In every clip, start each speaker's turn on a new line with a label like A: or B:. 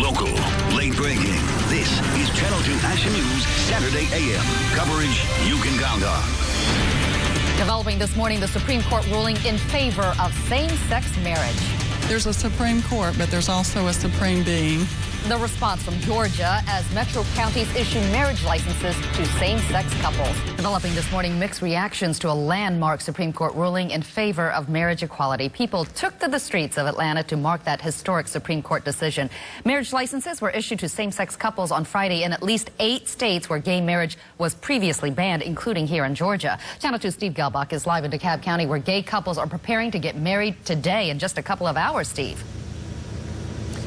A: local, late breaking. This is Channel 2 Action News Saturday AM. Coverage you can count on.
B: Developing this morning, the Supreme Court ruling in favor of same-sex marriage.
C: There's a Supreme Court, but there's also a Supreme Being.
B: The response from Georgia as metro counties issue marriage licenses to same-sex couples. Developing this morning, mixed reactions to a landmark Supreme Court ruling in favor of marriage equality. People took to the streets of Atlanta to mark that historic Supreme Court decision. Marriage licenses were issued to same-sex couples on Friday in at least 8 states where gay marriage was previously banned, including here in Georgia. Channel 2 Steve Gelbach is live in DeKalb County, where gay couples are preparing to get married today in just a couple of hours, Steve.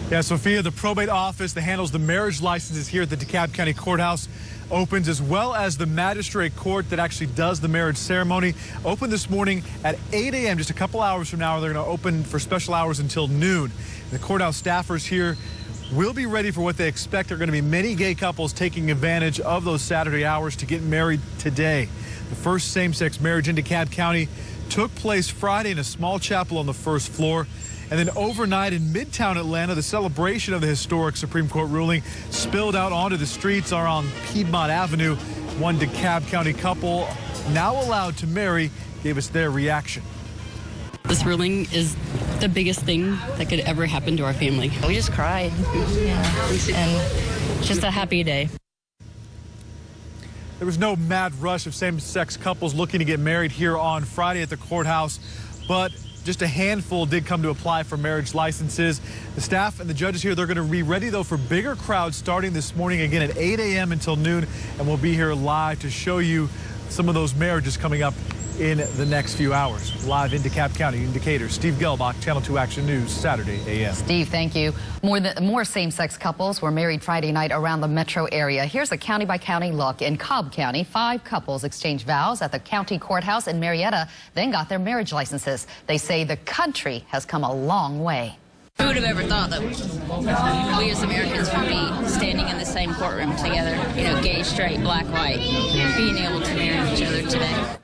D: Yeah, Sophia, the probate office that handles the marriage licenses here at the DeKalb County Courthouse opens, as well as the magistrate court that actually does the marriage ceremony. Open this morning at 8 a.m., just a couple hours from now. They're going to open for special hours until noon. The courthouse staffers here will be ready for what they expect are going to be many gay couples taking advantage of those Saturday hours to get married today. The first same-sex marriage in DeKalb County took place Friday in a small chapel on the first floor. And then overnight in Midtown Atlanta, the celebration of the historic Supreme Court ruling spilled out onto the streets on Piedmont Avenue. One DeKalb County couple, now allowed to marry, gave us their reaction.
E: This ruling is the biggest thing that could ever happen to our family.
F: We just cried, and just a happy day.
D: There was no mad rush of same-sex couples looking to get married here on Friday at the courthouse, but just a handful did come to apply for marriage licenses. The staff and the judges here, they're going to be ready, though, for bigger crowds starting this morning again at 8 a.m. until noon. And we'll be here live to show you some of those marriages coming up in the next few hours. Live in DeKalb County, in Decatur, Steve Gelbach, Channel 2 Action News, Saturday AM.
B: Steve, thank you. More same-sex couples were married Friday night around the metro area. Here's a county-by-county look. In Cobb County, 5 couples exchanged vows at the county courthouse in Marietta, then got their marriage licenses. They say the country has come a long way.
F: Who would have ever thought that we as Americans would be standing in the same courtroom together, you know, gay, straight, black, white, being able to marry each other today.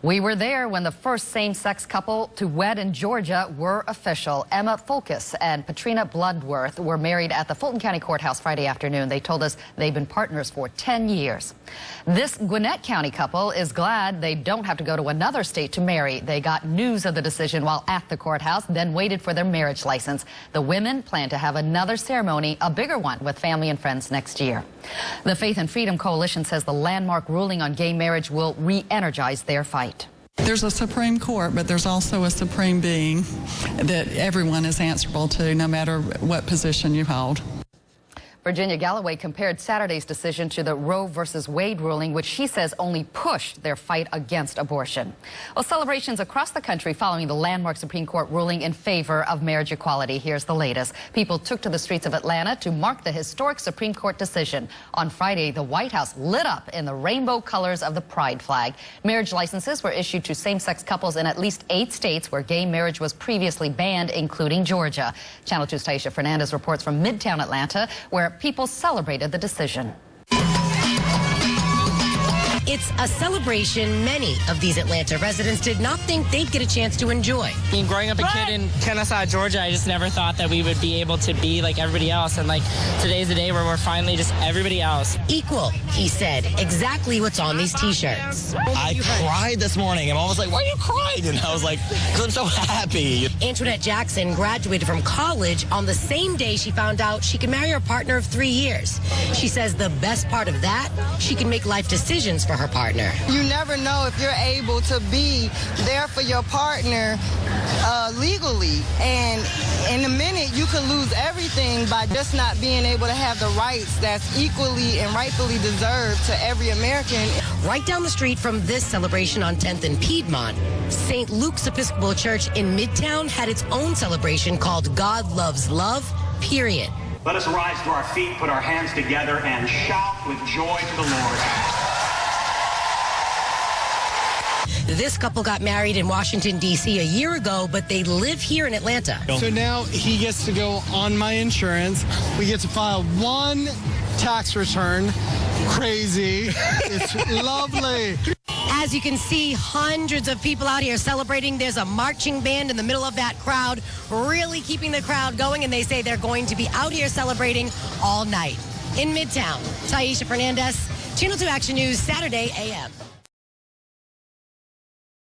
B: We were there when the first same-sex couple to wed in Georgia were official. Emma Fulkus and Patrina Bloodworth were married at the Fulton County Courthouse Friday afternoon. They told us they've been partners for 10 years. This Gwinnett County couple is glad they don't have to go to another state to marry. They got news of the decision while at the courthouse, then waited for their marriage license. The women plan to have another ceremony, a bigger one, with family and friends next year. The Faith and Freedom Coalition says the landmark ruling on gay marriage will re-energize their fight.
C: There's a Supreme Court, but there's also a Supreme Being that everyone is answerable to, no matter what position you hold.
B: Virginia Galloway compared Saturday's decision to the Roe versus Wade ruling, which she says only pushed their fight against abortion. Well, celebrations across the country following the landmark Supreme Court ruling in favor of marriage equality. Here's the latest. People took to the streets of Atlanta to mark the historic Supreme Court decision. On Friday, the White House lit up in the rainbow colors of the pride flag. Marriage licenses were issued to same-sex couples in at least 8 states where gay marriage was previously banned, including Georgia. Channel 2's Taisha Fernandez reports from Midtown Atlanta, where people celebrated the decision.
G: It's a celebration many of these Atlanta residents did not think they'd get a chance to enjoy.
H: Growing up a kid in Kennesaw, Georgia, I just never thought that we would be able to be like everybody else. And like today's the day where we're finally just everybody else.
G: Equal, he said, exactly what's on these T-shirts.
I: I cried this morning. And Mom was like, why are you crying? And I was like, because I'm so happy.
G: Antoinette Jackson graduated from college on the same day she found out she could marry her partner of 3 years. She says the best part of that, she can make life decisions for her partner.
J: You never know if you're able to be there for your partner legally, and in a minute you could lose everything by just not being able to have the rights that's equally and rightfully deserved to every American.
G: Right down the street from this celebration on 10th and Piedmont, St. Luke's Episcopal Church in Midtown had its own celebration called God Loves Love, period.
K: Let us rise to our feet, put our hands together, and shout with joy to the Lord.
G: This couple got married in Washington, D.C. a year ago, but they live here in Atlanta.
L: So now he gets to go on my insurance. We get to file one tax return. Crazy. It's lovely.
G: As you can see, hundreds of people out here celebrating. There's a marching band in the middle of that crowd, really keeping the crowd going, and they say they're going to be out here celebrating all night. In Midtown, Taisha Fernandez, Channel 2 Action News, Saturday AM.